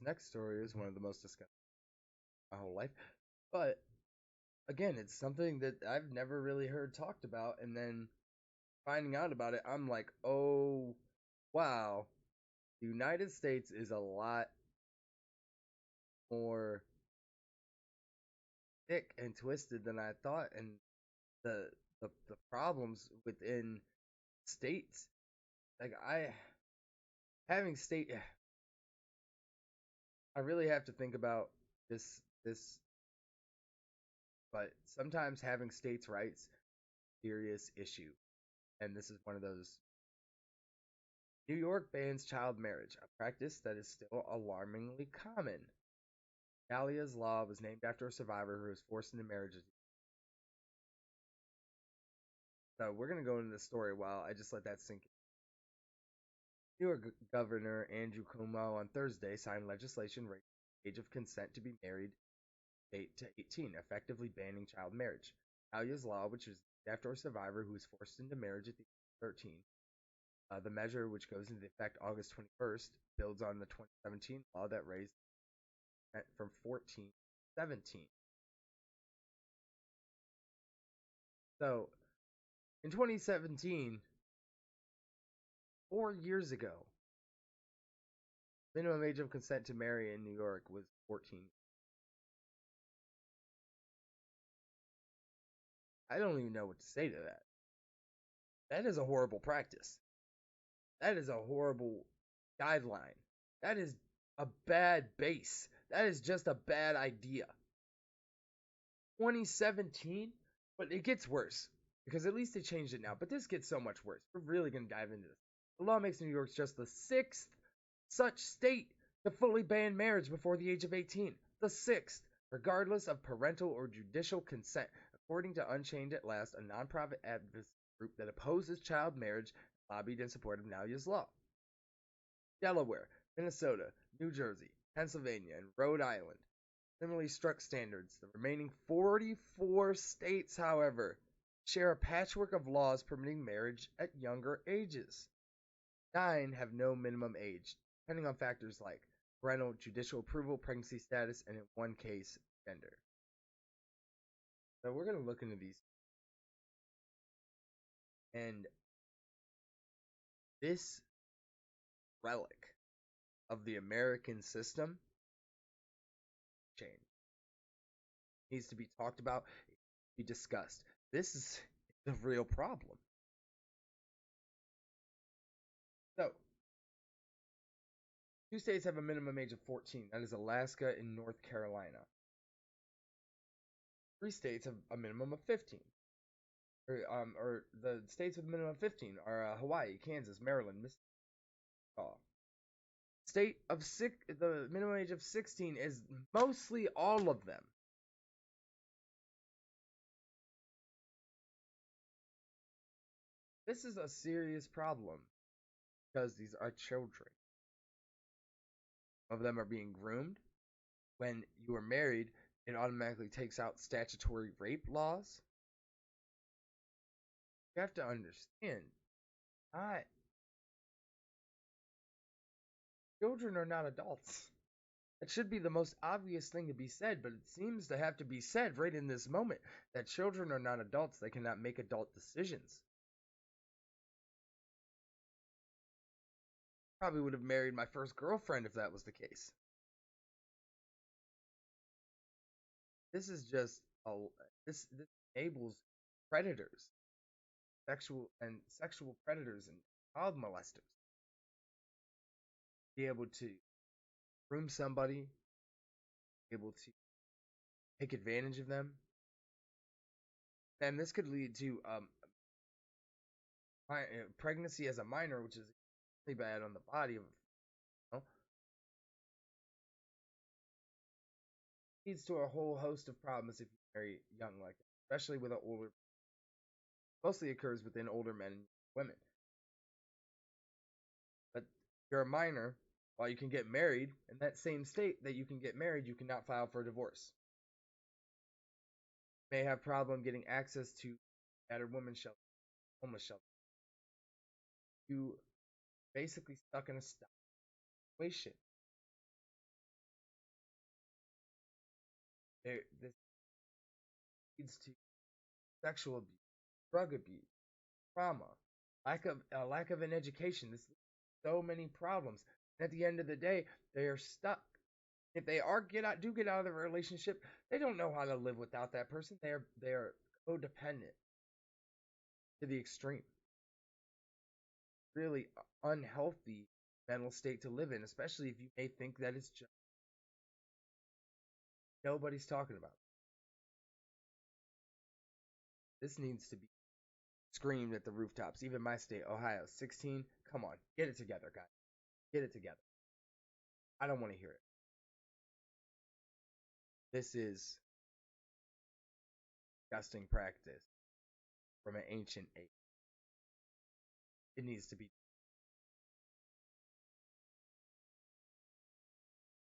next story is one of the most discussed in my whole life. But again, it's something that I've never really heard talked about, and then finding out about it, I'm like, oh wow, the United States is a lot more thick and twisted than I thought, and the the problems within states, like I having state, I really have to think about this, but sometimes having states' rights serious issue, and this is one of those. New York bans child marriage, a practice that is still alarmingly common. Dahlia's Law was named after a survivor who was forced into marriage. So we're gonna go into the story while I just let that sink in. New York Governor Andrew Cuomo on Thursday signed legislation raising the age of consent to be married 8 to 18, effectively banning child marriage. Dahlia's Law, which was named after a survivor who was forced into marriage at the age of 13. The measure, which goes into effect August 21st, builds on the 2017 law that raised from 14 to 17. So, in 2017, 4 years ago, minimum age of consent to marry in New York was 14. I don't even know what to say to that. That is a horrible practice. That is a horrible guideline. That is a bad base. That is just a bad idea. 2017, but it gets worse because at least they changed it now. But this gets so much worse. We're really going to dive into this. The law makes New York just the sixth such state to fully ban marriage before the age of 18. The sixth, regardless of parental or judicial consent, according to Unchained at Last, a nonprofit advocacy group that opposes child marriage, lobbied in support of Dahlia's Law. Delaware, Minnesota, New Jersey, Pennsylvania, and Rhode Island similarly struck standards. The remaining 44 states, however, share a patchwork of laws permitting marriage at younger ages. 9 have no minimum age, depending on factors like parental judicial approval, pregnancy status, and in one case, gender. So we're going to look into these. And this relic of the American system change needs to be talked about, be discussed. This is a real problem. So, 2 states have a minimum age of 14. That is Alaska and North Carolina. 3 states have a minimum of 15. Or the states with a minimum of 15 are Hawaii, Kansas, Maryland, Mississippi. State of the minimum age of 16 is mostly all of them. This is a serious problem because these are children. Some of them are being groomed. When you are married, it automatically takes out statutory rape laws. You have to understand, not children are not adults. It should be the most obvious thing to be said, but it seems to have to be said right in this moment that children are not adults. They cannot make adult decisions. Probably would have married my first girlfriend if that was the case. This is just this enables predators, sexual predators and child molesters be able to groom somebody, able to take advantage of them, and this could lead to pregnancy as a minor, which is really bad on the body of, you know, leads to a whole host of problems if you marry young like that, especially with an older. Mostly occurs within older men and women. But if you're a minor, while you can get married in that same state that you can get married, you cannot file for a divorce. You may have problem getting access to battered women's shelter, homeless shelter. You basically stuck in a situation. This leads to sexual abuse, drug abuse, trauma, lack of an education. This leads to so many problems. And at the end of the day, they are stuck. If they get out of the relationship, they don't know how to live without that person. They are codependent to the extreme. Really unhealthy mental state to live in, especially if you may think that it's just nobody's talking about. This needs to be screamed at the rooftops. Even my state, Ohio, 16. Come on, get it together, guys. Get it together. I don't want to hear it. This is disgusting practice from an ancient age. It needs to be